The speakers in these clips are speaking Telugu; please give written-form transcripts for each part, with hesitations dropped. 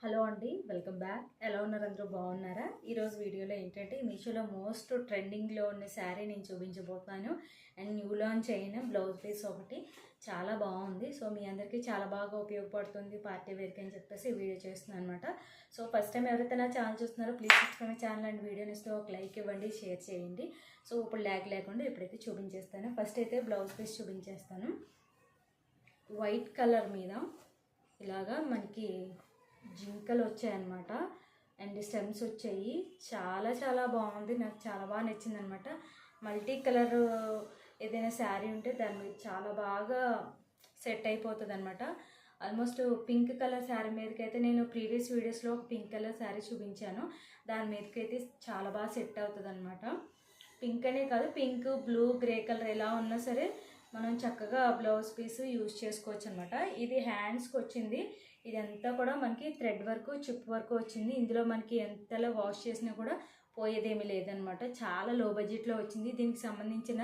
హలో అండి, వెల్కమ్ బ్యాక్. ఎలా ఉన్నారు? అందరూ బాగున్నారా? ఈరోజు వీడియోలో ఏంటంటే మీషోలో మోస్ట్ ట్రెండింగ్లో ఉన్న శారీ నేను చూపించబోతున్నాను. అండ్ న్యూ లాంచ్ అయిన బ్లౌజ్ పీస్ ఒకటి చాలా బాగుంది. సో మీ అందరికీ చాలా బాగా ఉపయోగపడుతుంది పార్టీ వేర్కి అని చెప్పేసి వీడియో చేస్తున్నాను అనమాట. సో ఫస్ట్ టైం ఎవరైతే నా ఛానల్ చూస్తున్నారో ప్లీజ్ సబ్స్క్రైబ్ ఛానల్ అండ్ వీడియోని ఇస్తే ఒక లైక్ ఇవ్వండి, షేర్ చేయండి. సో ఇప్పుడు ల్యాగ్ లేకుండా ఇప్పుడైతే చూపించేస్తాను. ఫస్ట్ అయితే బ్లౌజ్ పీస్ చూపించేస్తాను. వైట్ కలర్ మీద ఇలాగా మనకి జింకలు వచ్చాయన్నమాట. అండ్ స్టెమ్స్ వచ్చాయి. చాలా చాలా బాగుంది, నాకు చాలా బాగా నచ్చింది అనమాట. మల్టీ కలర్ ఏదైనా శారీ ఉంటే దాని మీద చాలా బాగా సెట్ అయిపోతుంది అనమాట. ఆల్మోస్ట్ పింక్ కలర్ శారీ మీదకి అయితే నేను ప్రీవియస్ వీడియోస్లో ఒక పింక్ కలర్ శారీ చూపించాను. దాని మీదకి అయితే చాలా బాగా సెట్ అవుతుంది అనమాట. పింక్ అనే కాదు, పింక్, బ్లూ, గ్రే కలర్ ఎలా ఉన్నా సరే మనం చక్కగా బ్లౌజ్ పీస్ యూజ్ చేసుకోవచ్చు అనమాట. ఇది హ్యాండ్స్కి వచ్చింది. ఇదంతా కూడా మనకి థ్రెడ్ వర్క్, చిప్ వర్క్ వచ్చింది. ఇందులో మనకి ఎంతలా వాష్ చేసినా కూడా పోయేదేమీ లేదనమాట. చాలా లో బడ్జెట్లో వచ్చింది. దీనికి సంబంధించిన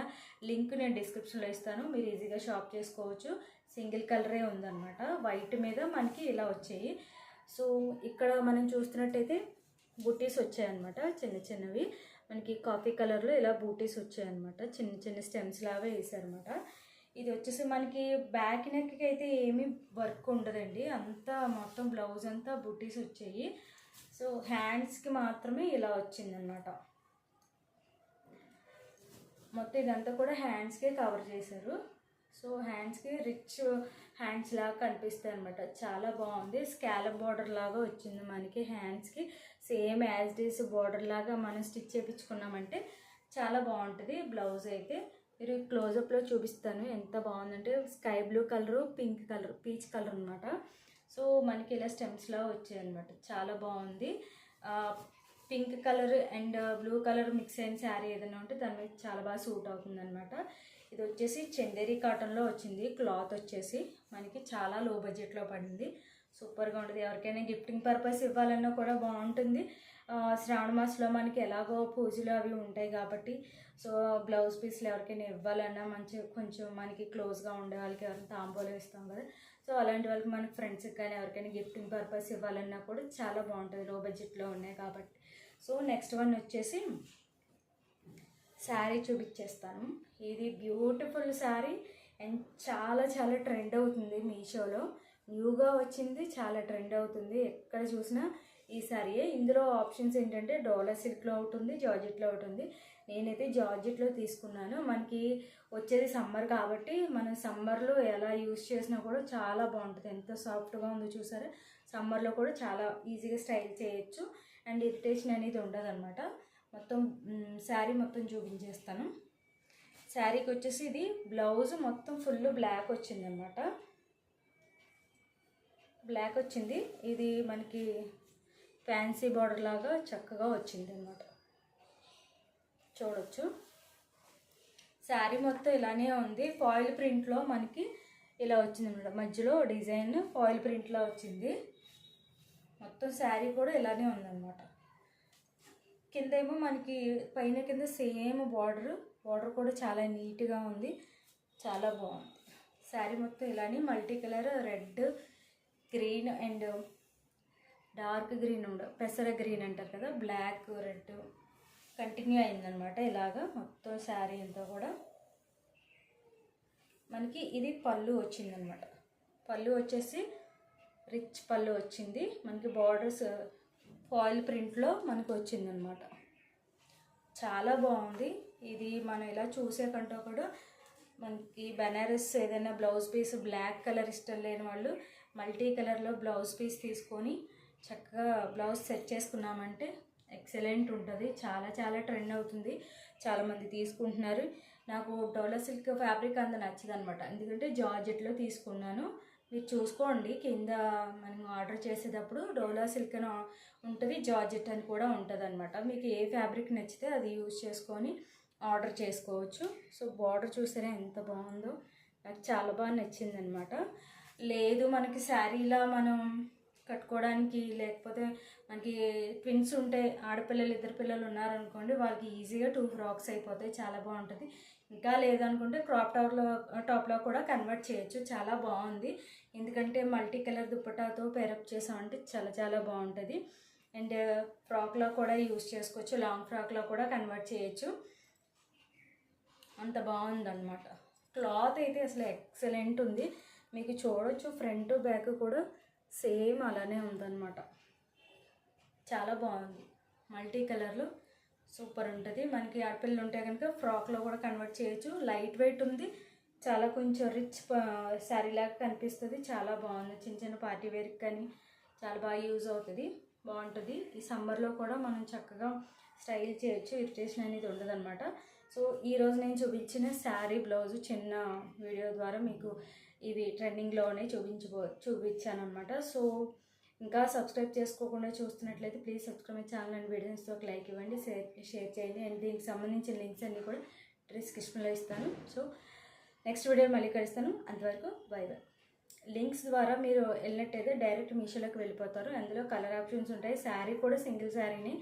లింక్ నేను డిస్క్రిప్షన్లో ఇస్తాను, మీరు ఈజీగా షాప్ చేసుకోవచ్చు. సింగిల్ కలరే ఉందన్నమాట. వైట్ మీద మనకి ఇలా వచ్చాయి. సో ఇక్కడ మనం చూస్తున్నట్టయితే బూటీస్ వచ్చాయన్నమాట. చిన్న చిన్నవి మనకి కాఫీ కలర్లో ఇలా బూటీస్ వచ్చాయన్నమాట. చిన్న చిన్న స్టెమ్స్ లాగా వేసారనమాట. ఇది వచ్చేసి మనకి బ్యాక్ నెక్కి అయితే ఏమీ వర్క్ ఉండదండి, అంతా మొత్తం బ్లౌజ్ అంతా బుటీస్ వచ్చాయి. సో హ్యాండ్స్కి మాత్రమే ఇలా వచ్చిందనమాట. మొత్తం ఇదంతా కూడా హ్యాండ్స్కే కవర్ చేశారు. సో హ్యాండ్స్కి రిచ్ హ్యాండ్స్ లాగా కనిపిస్తాయి అనమాట. చాలా బాగుంది. స్కాలప్ బార్డర్ లాగా వచ్చింది మనకి హ్యాండ్స్కి. సేమ్ యాజ్ డీస్ బార్డర్ లాగా మనం స్టిచ్ చేయించుకున్నామంటే చాలా బాగుంటుంది బ్లౌజ్ అయితే. మీరు క్లోజప్లో చూపిస్తాను ఎంత బాగుందంటే sky blue colour, pink colour, peach colour అనమాట. సో మనకి ఇలా స్టెమ్స్లా వచ్చాయి అనమాట. చాలా బాగుంది. Pink colour and blue colour mix అయిన శారీ ఏదైనా ఉంటే దాని మీద చాలా బాగా సూట్ అవుతుంది అనమాట. ఇది వచ్చేసి చందేరి కాటన్లో వచ్చింది. క్లాత్ వచ్చేసి మనకి చాలా లో బడ్జెట్లో పడింది. సూపర్గా ఉంటుంది. ఎవరికైనా గిఫ్టింగ్ పర్పస్ ఇవ్వాలన్నా కూడా బాగుంటుంది. శ్రావణ మాసంలో మనకి ఎలాగో పూజలు అవి ఉంటాయి కాబట్టి సో బ్లౌజ్ పీస్లు ఎవరికైనా ఇవ్వాలన్నా మంచి కొంచెం మనకి క్లోజ్గా ఉండే వాళ్ళకి ఎవరైనా తాంబూలం ఇస్తాం కదా, సో అలాంటి వాళ్ళకి మనకి ఫ్రెండ్స్కి కానీ ఎవరికైనా గిఫ్టింగ్ పర్పస్ ఇవ్వాలన్నా కూడా చాలా బాగుంటుంది. లో బడ్జెట్లో ఉన్నాయి కాబట్టి. సో నెక్స్ట్ వన్ వచ్చేసి శారీ చూపించేస్తాను. ఇది బ్యూటిఫుల్ శారీ అండ్ చాలా చాలా ట్రెండ్ అవుతుంది. మీషోలో న్యూగా వచ్చింది, చాలా ట్రెండ్ అవుతుంది. ఎక్కడ చూసినా ఈ శారీయే. ఇందులో ఆప్షన్స్ ఏంటంటే డోలా సిల్క్లో ఉంటుంది, జార్జెట్లో ఉంటుంది. నేనైతే జార్జెట్లో తీసుకున్నాను. మనకి వచ్చేది సమ్మర్ కాబట్టి మనం సమ్మర్లో ఎలా యూజ్ చేసినా కూడా చాలా బాగుంటుంది. ఎంత సాఫ్ట్గా ఉందో చూసారా. సమ్మర్లో కూడా చాలా ఈజీగా స్టైల్ చేయొచ్చు అండ్ ఇరిటేషన్ అనేది ఉండదు అనమాట. మొత్తం శారీ మొత్తం చూపించేస్తాను. శారీకి వచ్చేసి ఇది బ్లౌజ్ మొత్తం ఫుల్ బ్లాక్ వచ్చిందనమాట. బ్లాక్ వచ్చింది. ఇది మనకి ఫ్యాన్సీ బార్డర్ లాగా చక్కగా వచ్చింది అనమాట. చూడొచ్చు. శారీ మొత్తం ఇలానే ఉంది. ఫాయిల్ ప్రింట్లో మనకి ఇలా వచ్చింది అనమాట. మధ్యలో డిజైన్ ఫాయిల్ ప్రింట్లో వచ్చింది. మొత్తం శారీ కూడా ఇలానే ఉందన్నమాట. కింద ఏమో మనకి పైన కింద సేమ్ బార్డర్ కూడా చాలా నీట్గా ఉంది. చాలా బాగుంది. శారీ మొత్తం ఇలానే multi colour red, green and dark green పెసర గ్రీన్ అంటారు కదా, బ్లాక్, రెడ్ కంటిన్యూ అయిందనమాట. ఇలాగా మొత్తం శారీ అంతా కూడా మనకి ఇది పళ్ళు వచ్చిందనమాట. పళ్ళు వచ్చేసి రిచ్ పళ్ళు వచ్చింది. మనకి బార్డర్స్ ఫాయిల్ ప్రింట్లో మనకు వచ్చిందనమాట. చాలా బాగుంది. ఇది మనం ఇలా చూసే కంటే కూడా మనకి బెనారస్ ఏదైనా బ్లౌజ్ పీస్ బ్లాక్ కలర్ ఇష్టం లేని వాళ్ళు మల్టీ కలర్లో బ్లౌజ్ పీస్ తీసుకొని చక్కగా బ్లౌజ్ సెట్ చేసుకున్నామంటే ఎక్సలెంట్ ఉంటుంది. చాలా చాలా ట్రెండ్ అవుతుంది. చాలామంది తీసుకుంటున్నారు. నాకు డోలా సిల్క్ ఫ్యాబ్రిక్ అంత నచ్చదు అనమాట, ఎందుకంటే జార్జెట్లో తీసుకున్నాను. మీరు చూసుకోండి, కింద మనం ఆర్డర్ చేసేటప్పుడు డోలా సిల్క్ అని ఉంటుంది, జార్జెట్ అని కూడా ఉంటుంది అనమాట. మీకు ఏ ఫ్యాబ్రిక్ నచ్చితే అది యూజ్ చేసుకొని ఆర్డర్ చేసుకోవచ్చు. సో బార్డర్ చూసారా ఎంత బాగుందో, నాకు చాలా బాగా నచ్చింది అనమాట. లేదు మనకి శారీలా మనం కట్టుకోవడానికి, లేకపోతే మనకి ట్విన్స్ ఉంటే ఆడపిల్లలు, ఇద్దరు పిల్లలు ఉన్నారనుకోండి, వాళ్ళకి ఈజీగా 2 ఫ్రాక్స్ అయిపోతాయి. చాలా బాగుంటుంది. ఇంకా లేదనుకుంటే క్రాప్ టాప్లో కూడా కన్వర్ట్ చేయొచ్చు. చాలా బాగుంది. ఎందుకంటే మల్టీ కలర్ దుప్పటాతో పేరప్ చేసామంటే చాలా చాలా బాగుంటుంది. అండ్ ఫ్రాక్లో కూడా యూజ్ చేసుకోవచ్చు, లాంగ్ ఫ్రాక్లో కూడా కన్వర్ట్ చేయొచ్చు. అంత బాగుందన్నమాట. క్లాత్ అయితే అసలు ఎక్సలెంట్ ఉంది. మీకు చూడొచ్చు ఫ్రంట్ బ్యాక్ కూడా సేమ్ అలానే ఉందన్నమాట. చాలా బాగుంది. మల్టీ కలర్లో సూపర్ ఉంటుంది. మనకి ఆడపిల్లలు ఉంటే కనుక ఫ్రాక్లో కూడా కన్వర్ట్ చేయొచ్చు. లైట్ వెయిట్ ఉంది, చాలా కొంచెం రిచ్ శారీ లాగా కనిపిస్తుంది. చాలా బాగుంది. చిన్న చిన్న పార్టీ వేర్కి కానీ చాలా బాగా యూజ్ అవుతుంది, బాగుంటుంది. ఈ సమ్మర్లో కూడా మనం చక్కగా స్టైల్ చేయొచ్చు, ఇరిటేషన్ అనేది ఉండదు అనమాట. సో ఈరోజు నేను చూపించిన శారీ బ్లౌజు చిన్న వీడియో ద్వారా మీకు ఇవి ట్రెండింగ్లోనే చూపించాను అనమాట. సో ఇంకా సబ్స్క్రైబ్ చేసుకోకుండా చూస్తున్నట్లయితే please subscribe my channel and వీడియోస్తో ఒక లైక్ ఇవ్వండి, షేర్ చేయండి. అండ్ దీనికి సంబంధించిన లింక్స్ అన్నీ కూడా డిస్క్రిప్షన్లో ఇస్తాను. సో నెక్స్ట్ వీడియో మళ్ళీ కలుస్తాను. అంతవరకు బై బై. లింక్స్ ద్వారా మీరు వెళ్ళినట్టయితే డైరెక్ట్ మీషోలోకి వెళ్ళిపోతారు. అందులో కలర్ ఆప్షన్స్ ఉంటాయి. శారీ కూడా సింగిల్ శారీని,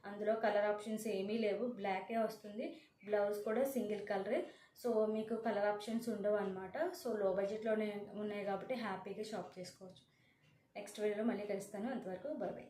అందులో కలర్ ఆప్షన్స్ ఏమీ లేవు, బ్లాకే వస్తుంది. బ్లౌజ్ కూడా సింగిల్ కలరే. సో మీకు కలర్ ఆప్షన్స్ ఉండవు అనమాట. సో లో బడ్జెట్లోనే ఉన్నాయి కాబట్టి హ్యాపీగా షాప్ చేసుకోవచ్చు. నెక్స్ట్ వీడియోలో మళ్ళీ కలుస్తాను. అంతవరకు బై బై.